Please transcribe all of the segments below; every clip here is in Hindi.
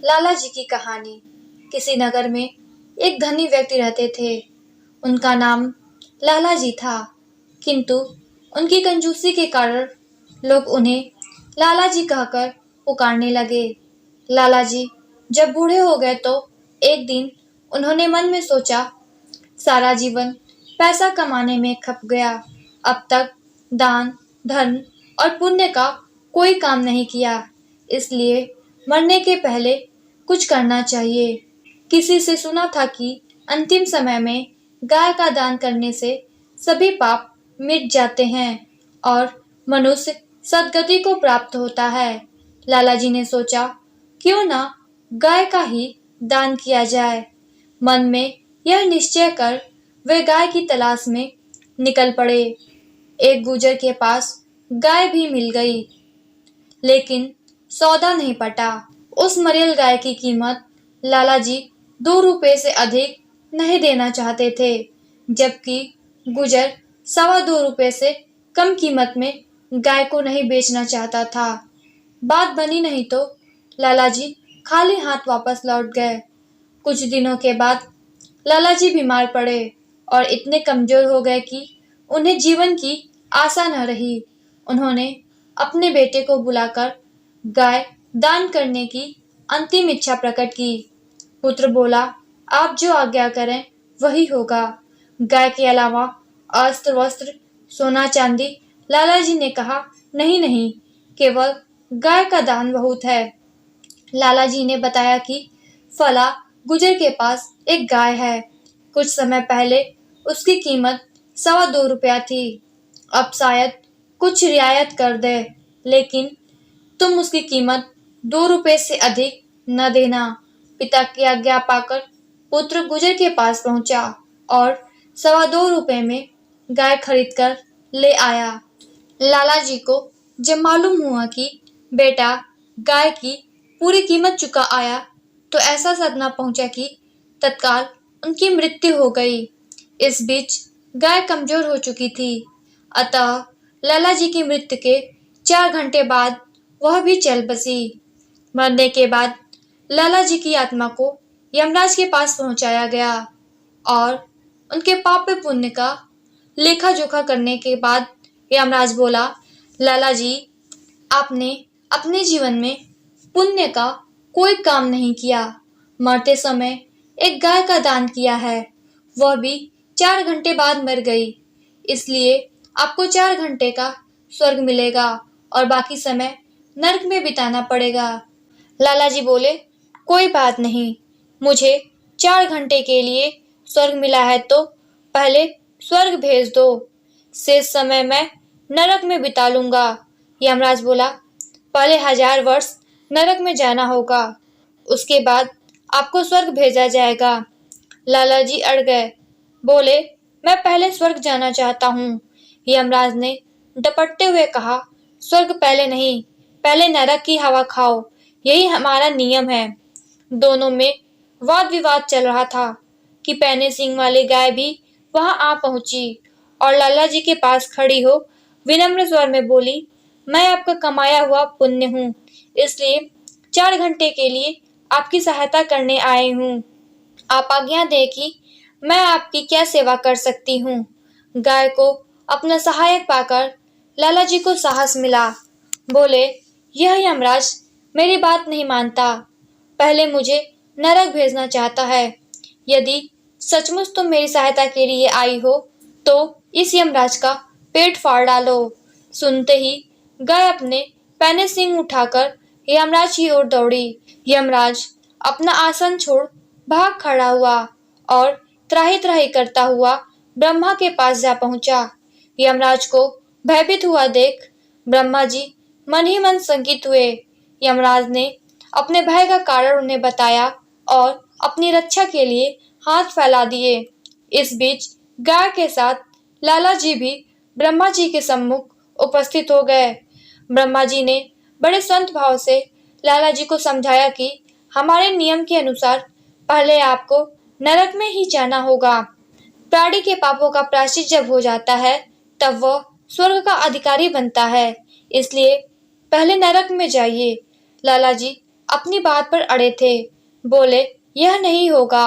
लाला जी की कहानी। किसी नगर में एक धनी व्यक्ति रहते थे। उनका नाम लाला जी था, किंतु उनकी कंजूसी के कारण लोग उन्हें लाला जी कहकर पुकारने लगे। लाला जी जब बूढ़े हो गए तो एक दिन उन्होंने मन में सोचा, सारा जीवन पैसा कमाने में खप गया। अब तक दान, धर्म और पुण्य का कोई काम नहीं किया, इसलिए मरने के पहले कुछ करना चाहिए। किसी से सुना था कि अंतिम समय में गाय का दान करने से सभी पाप मिट जाते हैं और मनुष्य सद्गति को प्राप्त होता है। लाला जी ने सोचा, क्यों ना गाय का ही दान किया जाए। मन में यह निश्चय कर वे गाय की तलाश में निकल पड़े। एक गुजर के पास गाय भी मिल गई, लेकिन सौदा नहीं पटा। उस मरेल गाय की कीमत लाला जी 2 रुपए से अधिक नहीं देना चाहते थे, जबकि गुजर 2.25 रुपए से कम कीमत में गाय को नहीं बेचना चाहता था। बात बनी नहीं तो लाला जी खाली हाथ वापस लौट गए। कुछ दिनों के बाद लाला जी बीमार पड़े और इतने कमजोर हो गए कि उन्हें जीवन की आशा न रही। उन्होंने अपने बेटे को बुलाकर गाय दान करने की अंतिम इच्छा प्रकट की। पुत्र बोला, आप जो आज्ञा करें वही होगा। गाय के अलावा अस्त्र वस्त्र सोना चांदी। लाला जी ने कहा, नहीं नहीं, केवल गाय का दान बहुत है। लाला जी ने बताया कि फला गुजर के पास एक गाय है। कुछ समय पहले उसकी कीमत 2.25 रुपया थी। अब शायद कुछ रियायत कर दे, लेकिन तुम उसकी कीमत 2 रुपए से अधिक न देना। पिता की आज्ञा पाकर पुत्र गुजर के पास पहुंचा और 2.25 रुपए में गाय खरीद कर ले आया। लाला जी को जब मालूम हुआ कि बेटा गाय की पूरी कीमत चुका आया, तो ऐसा सदमा पहुंचा कि तत्काल उनकी मृत्यु हो गई। इस बीच गाय कमजोर हो चुकी थी, अतः लाला जी की मृत्यु के 4 घंटे बाद वह भी चल बसी। मरने के बाद लाला जी की आत्मा को यमराज के पास पहुंचाया गया और उनके पाप पुण्य का लेखा जोखा करने के बाद यमराज बोला, लाला जी, आपने अपने जीवन में पुण्य का कोई काम नहीं किया। मरते समय एक गाय का दान किया है, वह भी 4 घंटे बाद मर गई। इसलिए आपको 4 घंटे का स्वर्ग मिलेगा और बाकी समय नरक में बिताना पड़ेगा। लाला जी बोले, कोई बात नहीं, मुझे 4 घंटे के लिए स्वर्ग मिला है तो पहले स्वर्ग भेज दो, शेष समय मैं नरक में बिता लूंगा। यमराज बोला, पहले 1000 वर्ष नरक में जाना होगा, उसके बाद आपको स्वर्ग भेजा जाएगा। लाला जी अड़ गए, बोले, मैं पहले स्वर्ग जाना चाहता हूँ। यमराज ने डपटते हुए कहा, स्वर्ग पहले नहीं, पहले नरक की हवा खाओ, यही हमारा नियम है। दोनों में वाद विवाद चल रहा था कि पैने सिंह वाली गाय भी वहां आ पहुंची और लाला जी के पास खड़ी हो विनम्र स्वर में बोली, मैं आपका कमाया हुआ पुण्य हूँ, इसलिए 4 घंटे के लिए आपकी सहायता करने आई हूँ। आप आज्ञा दें कि मैं आपकी क्या सेवा कर सकती हूँ। गाय को अपना सहायक पाकर लाला जी को साहस मिला। बोले, यह यमराज मेरी बात नहीं मानता, पहले मुझे नरक भेजना चाहता है। यदि सचमुच तुम मेरी सहायता के लिए आई हो तो इस यमराज का पेट फाड़ डालो। सुनते ही गाय अपने पैने सिंह उठाकर यमराज की ओर दौड़ी। यमराज अपना आसन छोड़ भाग खड़ा हुआ और त्राही त्राही करता हुआ ब्रह्मा के पास जा पहुंचा। यमराज को भयभीत हुआ देख ब्रह्मा जी मन ही मन शंकित हुए। यमराज ने अपने भय का कारण उन्हें बताया और अपनी रक्षा के लिए हाथ फैला दिए। इस बीच गाय के साथ लाला जी भी ब्रह्मा जी के सम्मुख उपस्थित हो गए। ब्रह्मा जी ने बड़े संत भाव से लाला जी को समझाया कि हमारे नियम के अनुसार पहले आपको नरक में ही जाना होगा। प्राणी के पापों का प्रायश्चित जब हो जाता है तब वह स्वर्ग का अधिकारी बनता है, इसलिए पहले नरक में जाइए। लाला जी अपनी बात पर अड़े थे। बोले, यह नहीं होगा,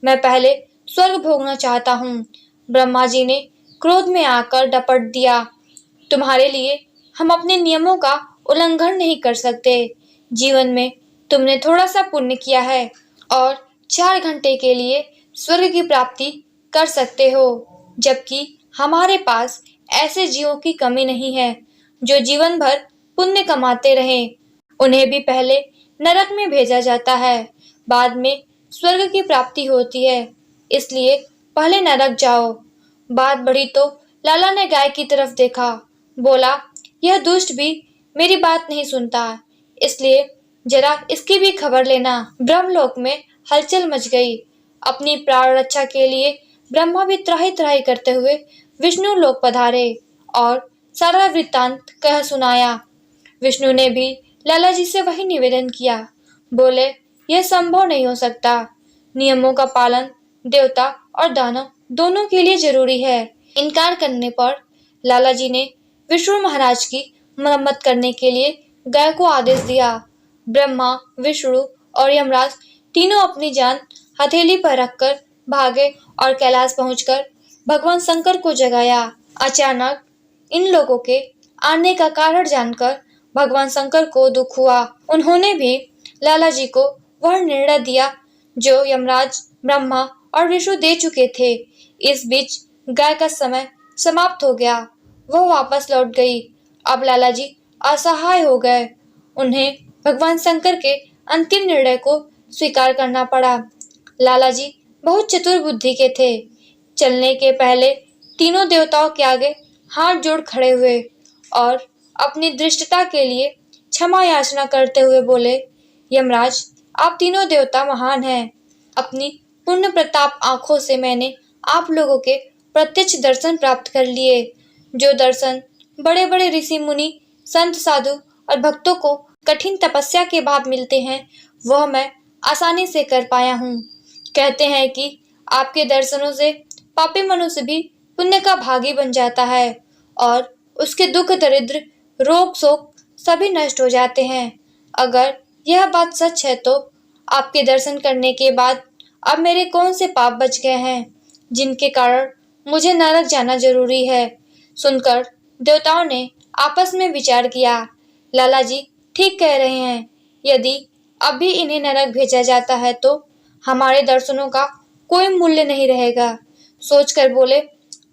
मैं पहले स्वर्ग भोगना चाहता हूँ। ब्रह्मा जी ने क्रोध में आकर डपट दिया, तुम्हारे लिए हम अपने नियमों का उल्लंघन नहीं कर सकते। जीवन में तुमने थोड़ा सा पुण्य किया है और 4 घंटे के लिए स्वर्ग की प्राप्ति कर सकते हो, जबकि हमारे पास ऐसे जीवों की कमी नहीं है जो जीवन भर पुण्य कमाते रहें। उन्हें भी पहले नरक में भेजा जाता है, बाद में स्वर्ग की प्राप्ति होती है, इसलिए पहले नरक जाओ। बात बढ़ी तो लाला ने गाय की तरफ देखा। बोला, यह दुष्ट भी मेरी बात नहीं सुनता, इसलिए जरा इसकी भी खबर लेना। ब्रह्मलोक में हलचल मच गई। अपनी प्राण रक्षा के लिए ब्रह्मा भी त्राहि त्राहि करते हुए विष्णु लोक पधारे और सारा वृत्तांत कह सुनाया। विष्णु ने भी लाला जी से वही निवेदन किया। बोले, यह संभव नहीं हो सकता। नियमों का पालन देवता और दानव दोनों के लिए जरूरी है। इनकार करने पर लाला जी ने विष्णु महाराज की मरम्मत करने के लिए गाय को आदेश दिया। ब्रह्मा, विष्णु और यमराज तीनों अपनी जान हथेली पर रखकर भागे और कैलाश पहुंचकर भगवान शंकर को जगाया। अचानक इन लोगों के आने का कारण जानकर भगवान शंकर को दुख हुआ। उन्होंने भी लाला जी को वह निर्णय दिया जो यमराज, ब्रह्मा और विष्णु दे चुके थे। इस बीच गाय का समय समाप्त हो गया। वह वापस लौट गई। अब लाला जी असहाय हो गए। उन्हें भगवान शंकर के अंतिम निर्णय को स्वीकार करना पड़ा। लाला जी बहुत चतुर बुद्धि के थे। चलने के पहले तीनों देवताओं के आगे हाथ जोड़ खड़े हुए और अपनी दृष्टता के लिए क्षमा याचना करते हुए बोले, यमराज, आप तीनों देवता महान हैं। अपनी पुण्य प्रताप आंखों से मैंने आप लोगों के प्रत्यक्ष दर्शन प्राप्त कर लिए। जो दर्शन बड़े बड़े ऋषि मुनि, संत, साधु और भक्तों को कठिन तपस्या के बाद मिलते हैं, वह मैं आसानी से कर पाया हूँ। कहते हैं कि आपके दर्शनों से पापी मनुष्य भी पुण्य का भागी बन जाता है और उसके दुख, दरिद्र, रोग, शोक सभी नष्ट हो जाते हैं। अगर यह बात सच है तो आपके दर्शन करने के बाद अब मेरे कौन से पाप बच गए हैं जिनके कारण मुझे नरक जाना जरूरी है। सुनकर देवताओं ने आपस में विचार किया। लाला जी ठीक कह रहे हैं। यदि अभी इन्हें नरक भेजा जाता है तो हमारे दर्शनों का कोई मूल्य नहीं रहेगा। सोचकर बोले,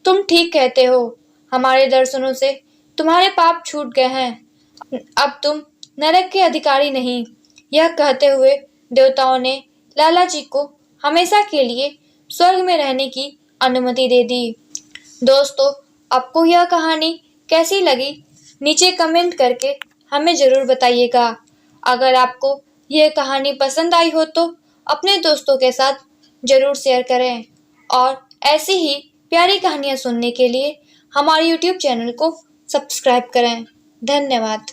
तुम ठीक कहते हो। हमारे दर्शनों से तुम्हारे पाप छूट गए हैं। अब तुम नरक के अधिकारी नहीं। यह कहते हुए देवताओं ने लाला जी को हमेशा के लिए स्वर्ग में रहने की अनुमति दे दी। दोस्तों, आपको यह कहानी कैसी लगी नीचे कमेंट करके हमें जरूर बताइएगा। अगर आपको यह कहानी पसंद आई हो तो अपने दोस्तों के साथ जरूर शेयर करें और ऐसी ही प्यारी कहानियाँ सुनने के लिए हमारे YouTube चैनल को सब्सक्राइब करें। धन्यवाद।